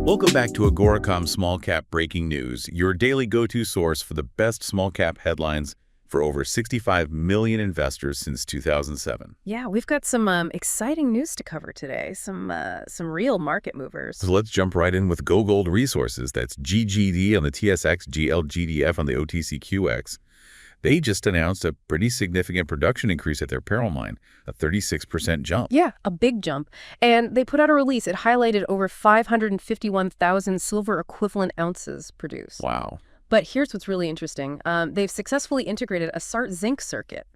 Welcome back to AGORACOM Small Cap Breaking News, your daily go-to source for the best small cap headlines for over 65 million investors since 2007. Yeah, we've got some exciting news to cover today, some real market movers. So let's jump right in with Go Gold Resources. That's GGD on the TSX, GLGDF on the OTCQX. They just announced a pretty significant production increase at their Peril mine, a 36% jump. Yeah, a big jump. And they put out a release. It highlighted over 551,000 silver equivalent ounces produced. Wow. But here's what's really interesting. They've successfully integrated a SART zinc circuit,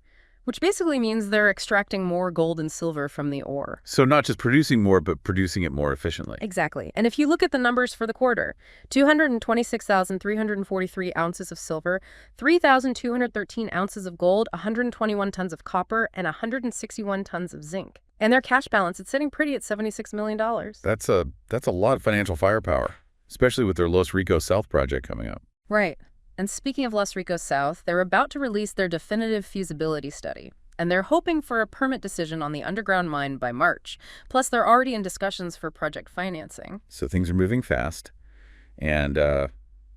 which basically means they're extracting more gold and silver from the ore. So not just producing more, but producing it more efficiently. Exactly. And if you look at the numbers for the quarter, 226,343 ounces of silver, 3,213 ounces of gold, 121 tons of copper, and 161 tons of zinc. And their cash balance is sitting pretty at $76 million. That's a lot of financial firepower, especially with their Los Ricos South project coming up. Right. And speaking of Los Ricos South, they're about to release their definitive feasibility study, and they're hoping for a permit decision on the underground mine by March. Plus, they're already in discussions for project financing. So things are moving fast, and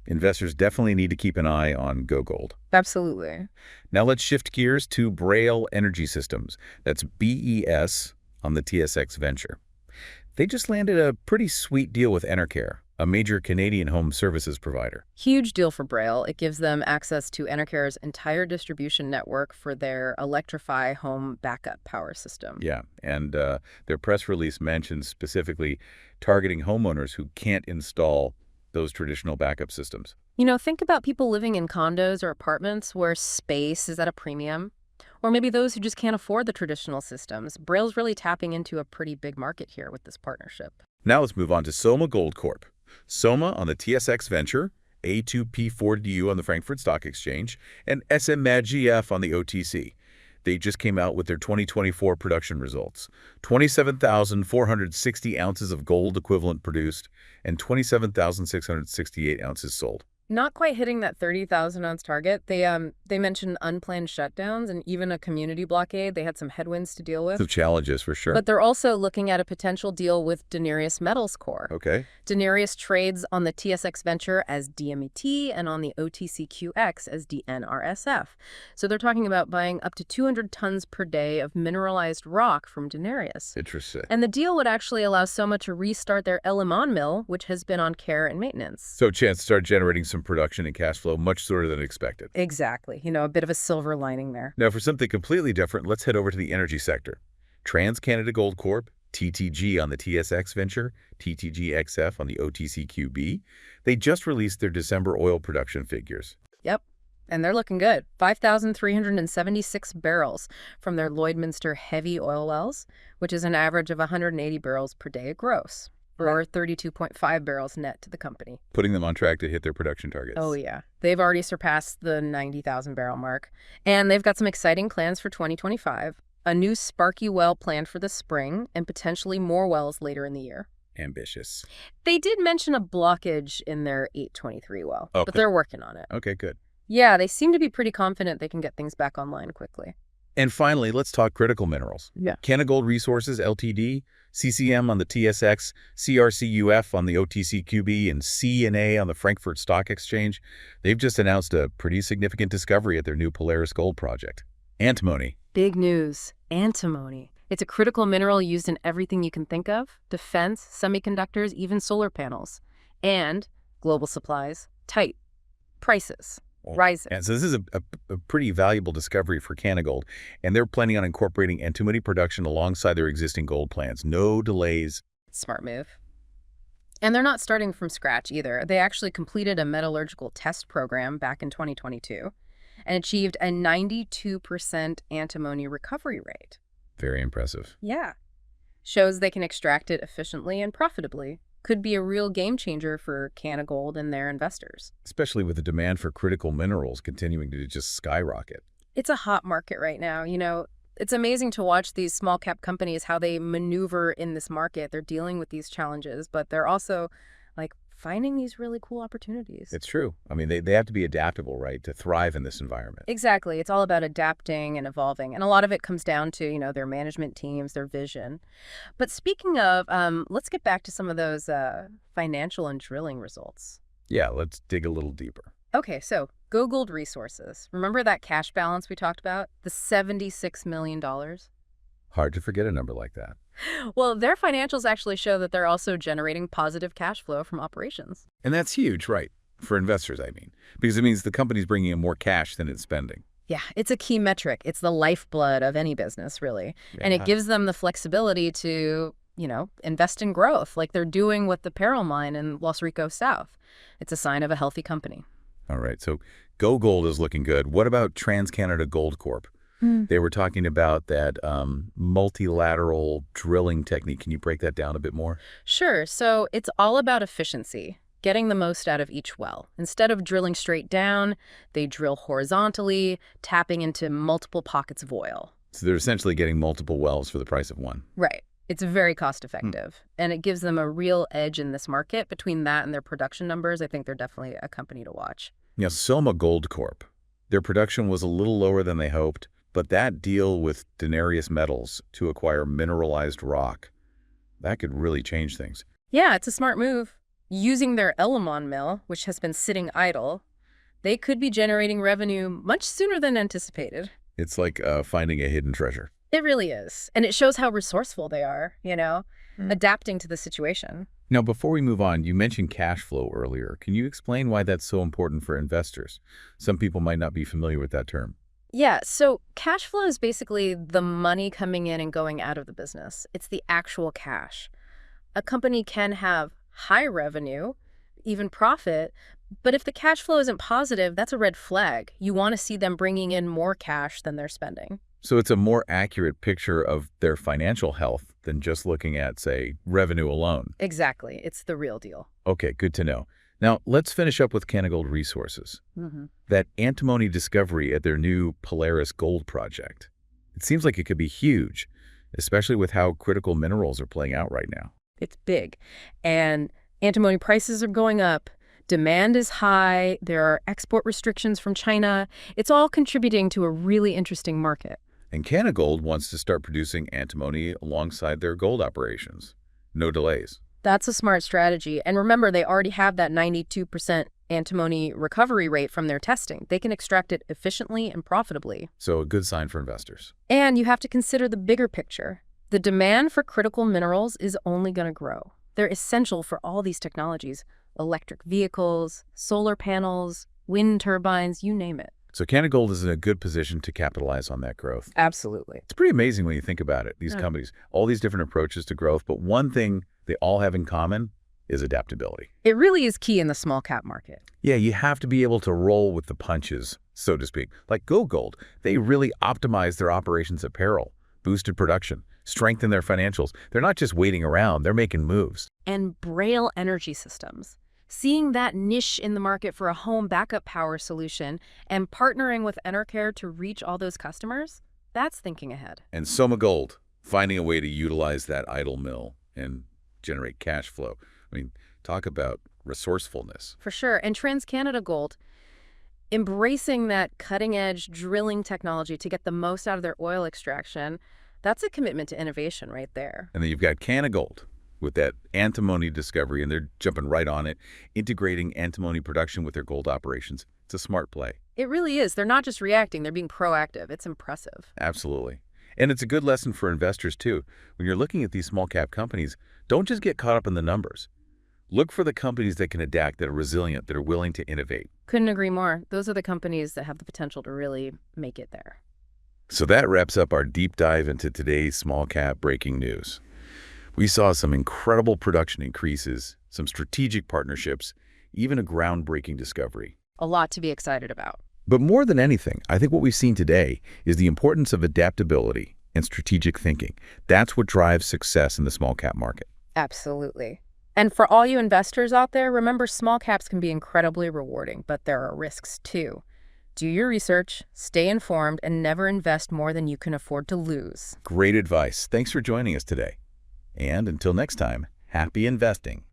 investors definitely need to keep an eye on Go Gold. Absolutely. Now let's shift gears to Braille Energy Systems. That's BES on the TSX Venture. They just landed a pretty sweet deal with Enercare, a major Canadian home services provider. Huge deal for Braille. It gives them access to Enercare's entire distribution network for their Electrify home backup power system. Yeah, and their press release mentions specifically targeting homeowners who can't install those traditional backup systems. You know, think about people living in condos or apartments where space is at a premium, or maybe those who just can't afford the traditional systems. Braille's really tapping into a pretty big market here with this partnership. Now let's move on to Soma Gold Corp. Soma on the TSX Venture, A2P4DU on the Frankfurt Stock Exchange, and SMAGF on the OTC. They just came out with their 2024 production results. 27,460 ounces of gold equivalent produced and 27,668 ounces sold. Not quite hitting that 30,000-ounce target. They mentioned unplanned shutdowns and even a community blockade. They had some headwinds to deal with. Some challenges, for sure. But they're also looking at a potential deal with Denarius Metals Corp. Okay. Denarius trades on the TSX Venture as DMET and on the OTCQX as DNRSF. So they're talking about buying up to 200 tons per day of mineralized rock from Denarius. Interesting. And the deal would actually allow Soma to restart their El Limon mill, which has been on care and maintenance. So a chance to start generating some production and cash flow much sooner than expected. Exactly. You know, a bit of a silver lining there. Now, for something completely different, let's head over to the energy sector. TransCanada Gold Corp, TTG on the TSX Venture, TTGXF on the OTCQB. They just released their December oil production figures. Yep. And they're looking good. 5,376 barrels from their Lloydminster heavy oil wells, which is an average of 180 barrels per day gross, or 32.5 barrels net to the company. Putting them on track to hit their production targets. Oh, yeah. They've already surpassed the 90,000 barrel mark. And they've got some exciting plans for 2025. A new Sparky well planned for the spring, and potentially more wells later in the year. Ambitious. They did mention a blockage in their 823 well, Okay. but they're working on it. Okay, good. Yeah, they seem to be pretty confident they can get things back online quickly. And finally, let's talk critical minerals. Yeah. Canagold Resources Ltd, CCM on the TSX, CRCUF on the OTCQB, and C&A on the Frankfurt Stock Exchange. They've just announced a pretty significant discovery at their new Polaris Gold project. Antimony. Big news. Antimony. It's a critical mineral used in everything you can think of: defense, semiconductors, even solar panels. And global supplies, tight. Prices rising. And so this is a pretty valuable discovery for Canagold, and they're planning on incorporating antimony production alongside their existing gold plants. No delays. Smart move. And they're not starting from scratch either. They actually completed a metallurgical test program back in 2022 and achieved a 92% antimony recovery rate. Very impressive. Yeah. Shows they can extract it efficiently and profitably. Could be a real game changer for Canagold and their investors. Especially with the demand for critical minerals continuing to just skyrocket. It's a hot market right now. You know, it's amazing to watch these small cap companies, how they maneuver in this market. They're dealing with these challenges, but they're also like finding these really cool opportunities. It's true. I mean, they have to be adaptable, right, to thrive in this environment. Exactly. It's all about adapting and evolving. And a lot of it comes down to, their management teams, their vision. But speaking of, let's get back to some of those financial and drilling results. Yeah, let's dig a little deeper. Okay, so Go Gold Resources. Remember that cash balance we talked about? The $76 million? Hard to forget a number like that. Well, their financials actually show that they're also generating positive cash flow from operations. And that's huge, right? For investors, I mean, because it means the company's bringing in more cash than it's spending. Yeah, it's a key metric. It's the lifeblood of any business, really. And it gives them the flexibility to, invest in growth, like they're doing with the Peril mine in Los Ricos South. It's a sign of a healthy company. All right, so Go Gold is looking good. What about TransCanada Gold Corp? They were talking about that multilateral drilling technique. Can you break that down a bit more? Sure. So it's all about efficiency, getting the most out of each well. Instead of drilling straight down, they drill horizontally, tapping into multiple pockets of oil. So they're essentially getting multiple wells for the price of one. Right. It's very cost effective, and it gives them a real edge in this market. Between that and their production numbers, I think they're definitely a company to watch. Now, Soma Gold Corp, their production was a little lower than they hoped, but that deal with Denarius Metals to acquire mineralized rock, that could really change things. Yeah, it's a smart move. Using their Elamon mill, which has been sitting idle, they could be generating revenue much sooner than anticipated. It's like finding a hidden treasure. It really is. And it shows how resourceful they are, adapting to the situation. Now, before we move on, you mentioned cash flow earlier. Can you explain why that's so important for investors? Some people might not be familiar with that term. Yeah, so cash flow is basically the money coming in and going out of the business. It's the actual cash. A company can have high revenue, even profit, but if the cash flow isn't positive, that's a red flag. You want to see them bringing in more cash than they're spending. So it's a more accurate picture of their financial health than just looking at, say, revenue alone. Exactly. It's the real deal. Okay, good to know. Now, let's finish up with Canagold Resources. That antimony discovery at their new Polaris Gold project. It seems like it could be huge, especially with how critical minerals are playing out right now. It's big. And antimony prices are going up. Demand is high. There are export restrictions from China. It's all contributing to a really interesting market. And Canagold wants to start producing antimony alongside their gold operations. No delays. That's a smart strategy. And remember, they already have that 92% antimony recovery rate from their testing. They can extract it efficiently and profitably. So a good sign for investors. And you have to consider the bigger picture. The demand for critical minerals is only going to grow. They're essential for all these technologies: electric vehicles, solar panels, wind turbines, you name it. So Canagold is in a good position to capitalize on that growth. Absolutely. It's pretty amazing when you think about it, these companies, all these different approaches to growth, but one thing they all have in common is adaptability. It really is key in the small cap market. Yeah, you have to be able to roll with the punches, so to speak. Like Go Gold, they really optimized their operations at Peril, boosted production, strengthened their financials. They're not just waiting around, they're making moves. And Braille Energy Systems. Seeing that niche in the market for a home backup power solution and partnering with Enercare to reach all those customers, that's thinking ahead. And Soma Gold, finding a way to utilize that idle mill and generate cash flow. I mean, talk about resourcefulness. For sure. And TransCanada Gold, embracing that cutting-edge drilling technology to get the most out of their oil extraction, that's a commitment to innovation right there. And then you've got Canagold with that antimony discovery, and they're jumping right on it, integrating antimony production with their gold operations. It's a smart play. It really is. They're not just reacting, they're being proactive. It's impressive. Absolutely. And it's a good lesson for investors, too. When you're looking at these small cap companies, don't just get caught up in the numbers. Look for the companies that can adapt, that are resilient, that are willing to innovate. Couldn't agree more. Those are the companies that have the potential to really make it there. So that wraps up our deep dive into today's small cap breaking news. We saw some incredible production increases, some strategic partnerships, even a groundbreaking discovery. A lot to be excited about. But more than anything, I think what we've seen today is the importance of adaptability and strategic thinking. That's what drives success in the small cap market. Absolutely. And for all you investors out there, remember small caps can be incredibly rewarding, but there are risks too. Do your research, stay informed, and never invest more than you can afford to lose. Great advice. Thanks for joining us today. And until next time, happy investing.